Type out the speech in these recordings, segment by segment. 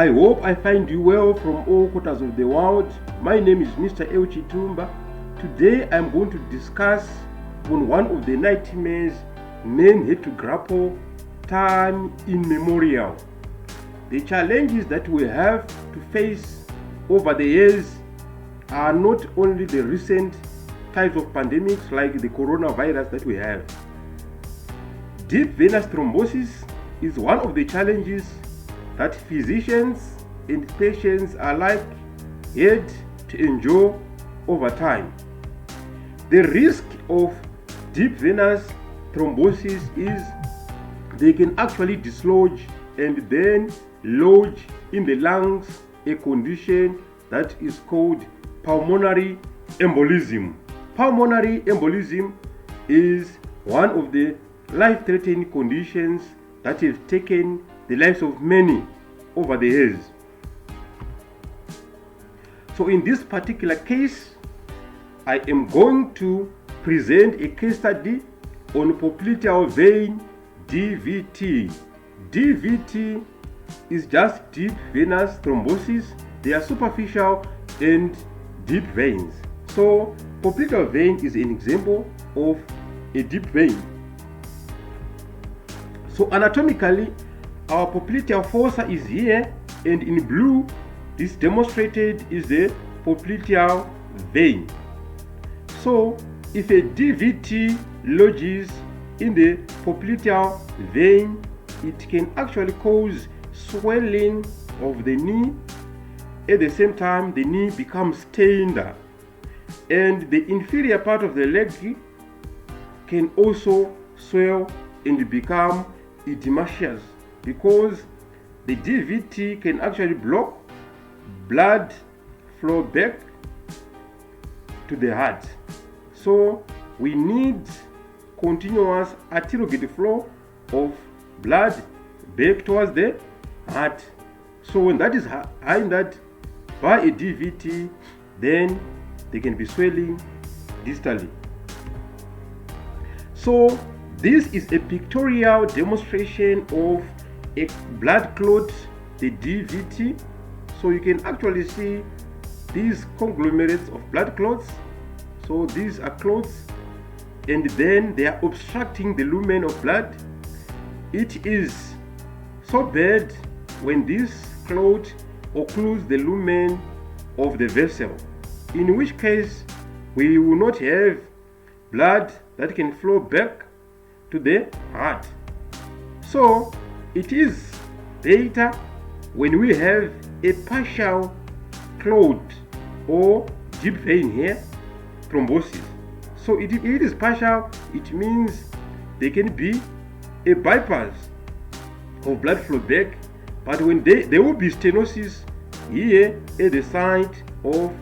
I hope I find you well from all quarters of the world. My name is Mr. Euchi Tumba. Today I'm going to discuss on one of the nightmares men had to grapple time immemorial. The challenges that we have to face over the years are not only the recent types of pandemics like the coronavirus that we have. Deep venous thrombosis is one of the challenges that physicians and patients alike had to endure over time. The risk of deep venous thrombosis is they can actually dislodge and then lodge in the lungs a condition that is called pulmonary embolism. Pulmonary embolism is one of the life-threatening conditions that have taken the lives of many over the years. So in this particular case, I am going to present a case study on popliteal vein DVT. DVT is just deep venous thrombosis. They are superficial and deep veins. So popliteal vein is an example of a deep vein. So anatomically, our popliteal fossa is here, and in blue, this demonstrated is the popliteal vein. So if a DVT lodges in the popliteal vein, it can actually cause swelling of the knee. At the same time, the knee becomes tender, and the inferior part of the leg can also swell and become edematous, because the DVT can actually block blood flow back to the heart. So we need continuous arteriogated flow of blood back towards the heart. So when that is hindered by a DVT, then there can be swelling distally. So this is a pictorial demonstration of a blood clot, the DVT. So you can actually see these conglomerates of blood clots. So these are clots, and then they are obstructing the lumen of blood. It is so bad when this clot occludes the lumen of the vessel, in which case we will not have blood that can flow back to the heart. So it is better when we have a partial clot or deep vein here thrombosis. So if it is partial, it means there can be a bypass of blood flow back, but when there will be stenosis here at the site of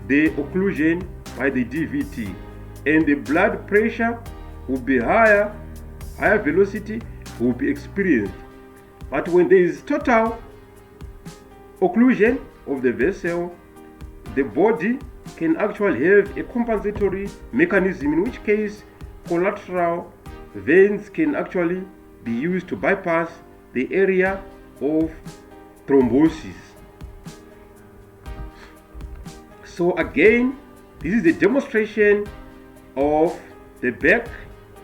the occlusion by the DVT, and the blood pressure will be higher velocity will be experienced. But when there is total occlusion of the vessel, the body can actually have a compensatory mechanism, in which case collateral veins can actually be used to bypass the area of thrombosis. So again, this is the demonstration of the back,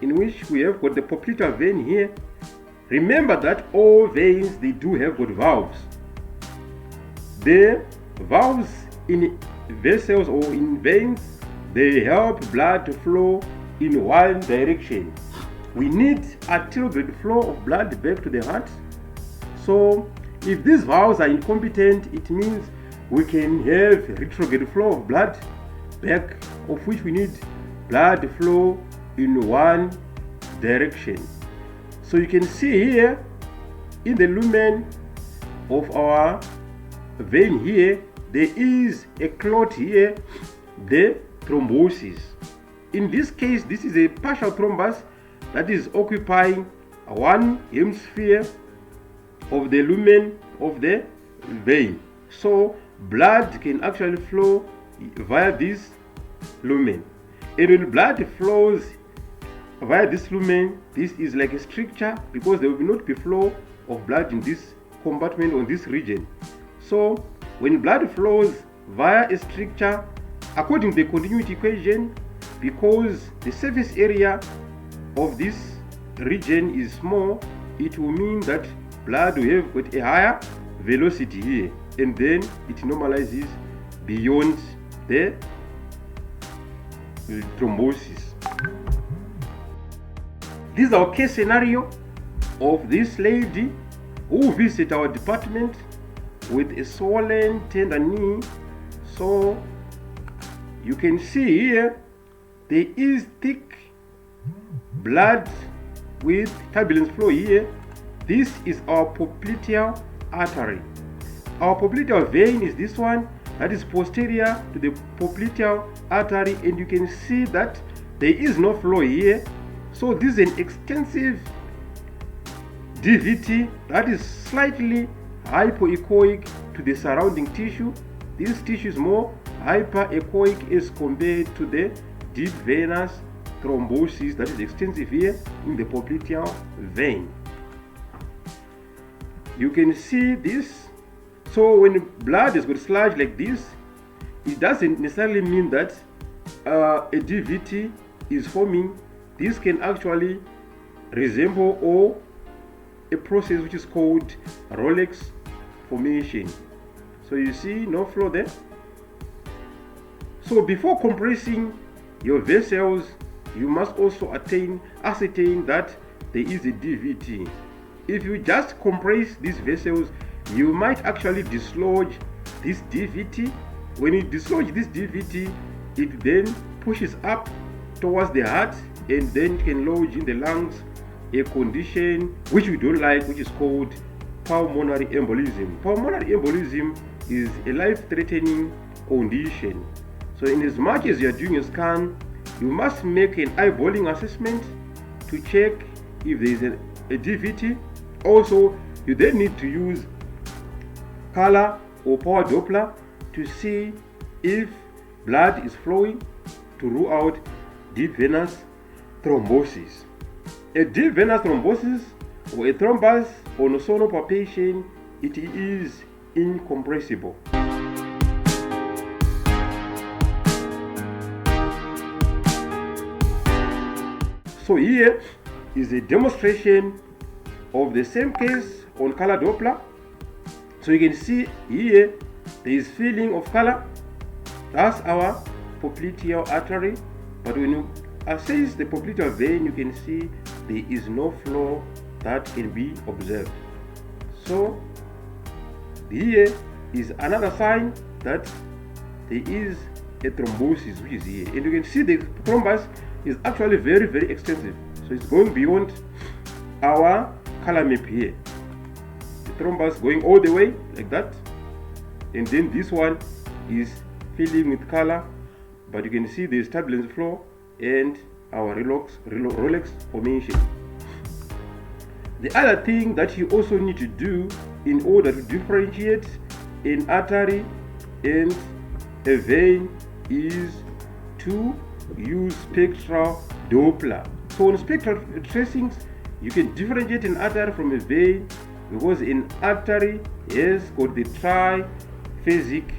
in which we have got the popliteal vein here. Remember that all veins, they do have got valves. The valves in vessels or in veins, they help blood to flow in one direction. We need arteriogated flow of blood back to the heart. So if these valves are incompetent, it means we can have retrograde flow of blood back, of which we need blood flow in one direction. So you can see here in the lumen of our vein here, there is a clot here, the thrombosis. In this case, this is a partial thrombus that is occupying one hemisphere of the lumen of the vein. So blood can actually flow via this lumen. And when blood flows via this lumen, this is like a stricture, because there will not be flow of blood in this compartment or this region. So when blood flows via a stricture according to the continuity equation, because the surface area of this region is small, it will mean that blood will have got a higher velocity here, and then it normalizes beyond the thrombosis. This is our case scenario of this lady who visited our department with a swollen tender knee. So you can see here there is thick blood with turbulence flow here. This is our popliteal artery. Our popliteal vein is this one that is posterior to the popliteal artery, and you can see that there is no flow here. So this is an extensive DVT that is slightly hypoechoic to the surrounding tissue. This tissue is more hyperechoic as compared to the deep venous thrombosis that is extensive here in the popliteal vein. You can see this. So when blood is got sludge like this, it doesn't necessarily mean that a DVT is forming. This can actually resemble or a process which is called Rolex formation. So you see no flow there. So before compressing your vessels, you must also ascertain that there is a DVT. If you just compress these vessels, you might actually dislodge this DVT. When you dislodge this DVT, it then pushes up towards the heart, and then it can lodge in the lungs, a condition which we don't like, which is called pulmonary embolism. Pulmonary embolism is a life-threatening condition. So in as much as you are doing a scan, you must make an eyeballing assessment to check if there is a DVT. Also, you then need to use color or power Doppler to see if blood is flowing, to rule out deep venous thrombosis. A deep venous thrombosis or a thrombus on sonal palpation, it is incompressible. So here is a demonstration of the same case on color Doppler. So you can see here there is filling of color. That's our popliteal artery. But when you assess the popliteal vein, you can see there is no flow that can be observed. So here is another sign that there is a thrombosis which is here, and you can see the thrombus is actually very, very extensive. So it's going beyond our color map here. The thrombus going all the way like that, and then this one is filling with color, but you can see there is turbulence flow and our Rolex formation. The other thing that you also need to do in order to differentiate an artery and a vein is to use spectral Doppler. So on spectral tracings, you can differentiate an artery from a vein because an artery has got the triphasic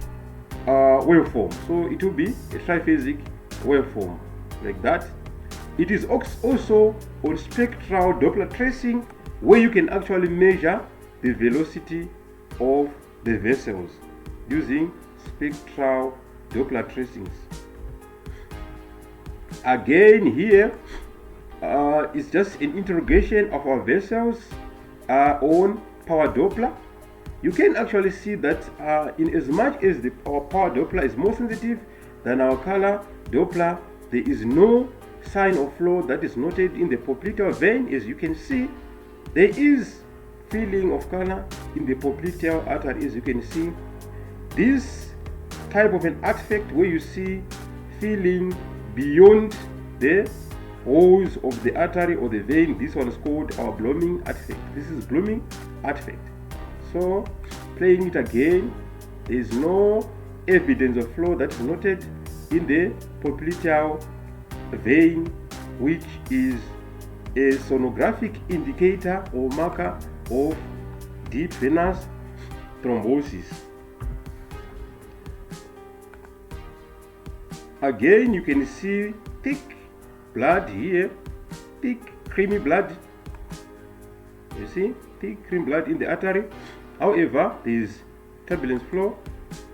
waveform. So it will be a triphasic waveform like that. It is also on spectral Doppler tracing where you can actually measure the velocity of the vessels using spectral Doppler tracings. Again, here it's just an interrogation of our vessels on power Doppler. You can actually see that in as much as our power Doppler is more sensitive than our color Doppler, there is no sign of flow that is noted in the popliteal vein. As you can see, there is filling of color in the popliteal artery. As you can see, this type of an artifact where you see filling beyond the walls of the artery or the vein, this one is called our blooming artifact. This is blooming artifact. So playing it again, there is no evidence of flow that is noted in the popliteal vein, which is a sonographic indicator or marker of deep venous thrombosis. Again, you can see thick blood here, thick creamy blood. You see, thick creamy blood in the artery. However, there is turbulence flow.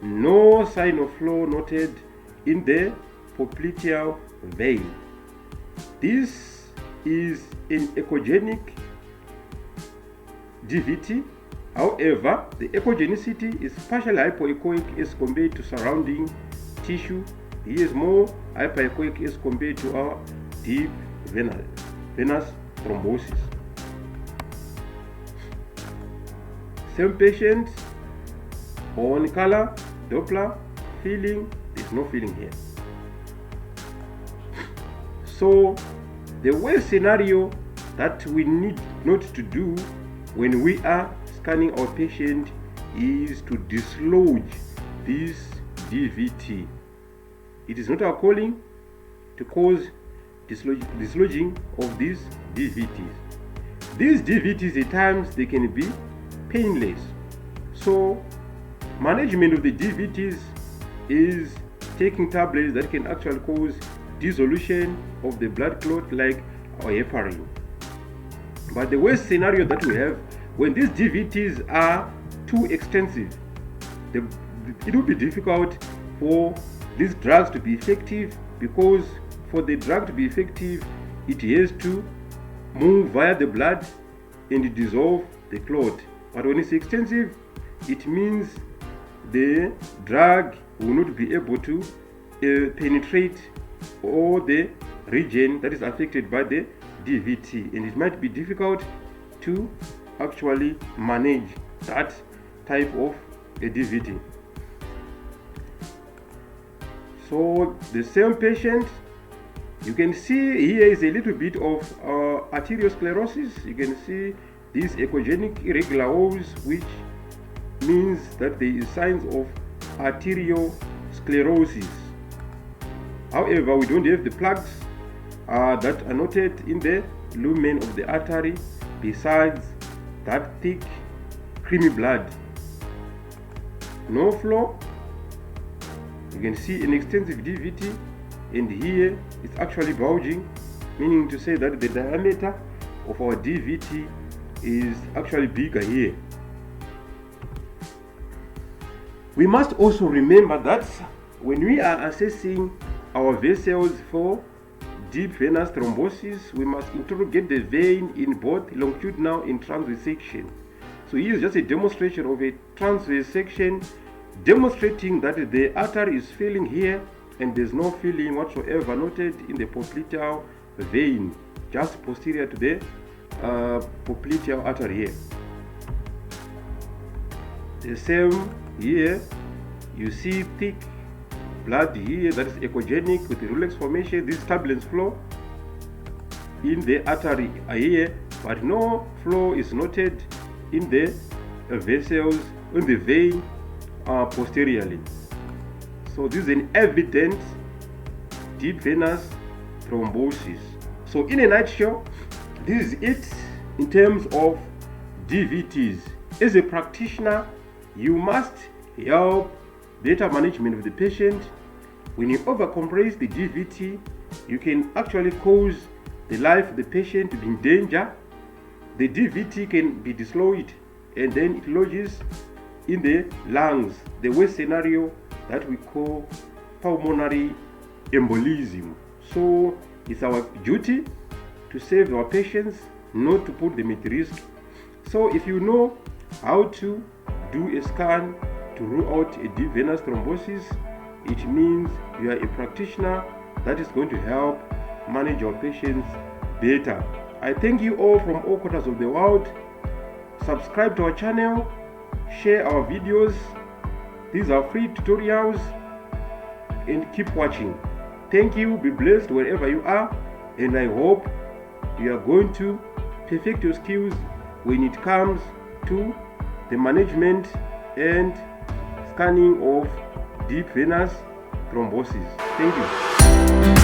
No sign of flow noted in the popliteal vein. This is an echogenic DVT. However, the echogenicity is partially hypoechoic as compared to surrounding tissue. He is more hypoechoic as compared to our deep venous thrombosis. Same patient, on color, Doppler, feeling, there's no feeling here. So the worst scenario that we need not to do when we are scanning our patient is to dislodge this DVT. It is not our calling to cause dislodging of these DVTs. These DVTs at times they can be painless. So management of the DVTs is taking tablets that can actually cause dissolution of the blood clot like our heparin. But the worst scenario that we have, when these DVTs are too extensive, it will be difficult for these drugs to be effective, because for the drug to be effective, it has to move via the blood and dissolve the clot. But when it's extensive, it means the drug will not be able to penetrate all the region that is affected by the DVT, and it might be difficult to actually manage that type of a DVT. So the same patient, you can see here is a little bit of arteriosclerosis. You can see these echogenic irregular walls, which means that there is signs of arteriosclerosis. However, we don't have the plaques that are noted in the lumen of the artery besides that thick creamy blood. No flow. You can see an extensive DVT, and here it's actually bulging, meaning to say that the diameter of our DVT is actually bigger here. We must also remember that when we are assessing our vessels for deep venous thrombosis, we must interrogate the vein in both longitudinal and transverse section. So here is just a demonstration of a transverse section, demonstrating that the artery is filling here and there's no filling whatsoever noted in the popliteal vein, just posterior to the popliteal artery here. The same here, you see thick blood here that is echogenic with the Rulex formation, this turbulence flow in the artery here, but no flow is noted in the vessels, in the vein posteriorly. So this is an evident deep venous thrombosis. So in a nutshell, this is it in terms of DVTs. As a practitioner, you must help better management of the patient. When you overcompress the DVT, you can actually cause the life of the patient to be in danger. The DVT can be dislodged and then it lodges in the lungs, the worst scenario that we call pulmonary embolism. So it's our duty to save our patients, not to put them at risk. So if you know how to do a scan to rule out a deep venous thrombosis, it means you are a practitioner that is going to help manage your patients better. I thank you all from all quarters of the world. Subscribe to our channel, share our videos. These are free tutorials, and keep watching. Thank you, be blessed wherever you are, and I hope you are going to perfect your skills when it comes to the management and scanning of deep venous thrombosis. Thank you.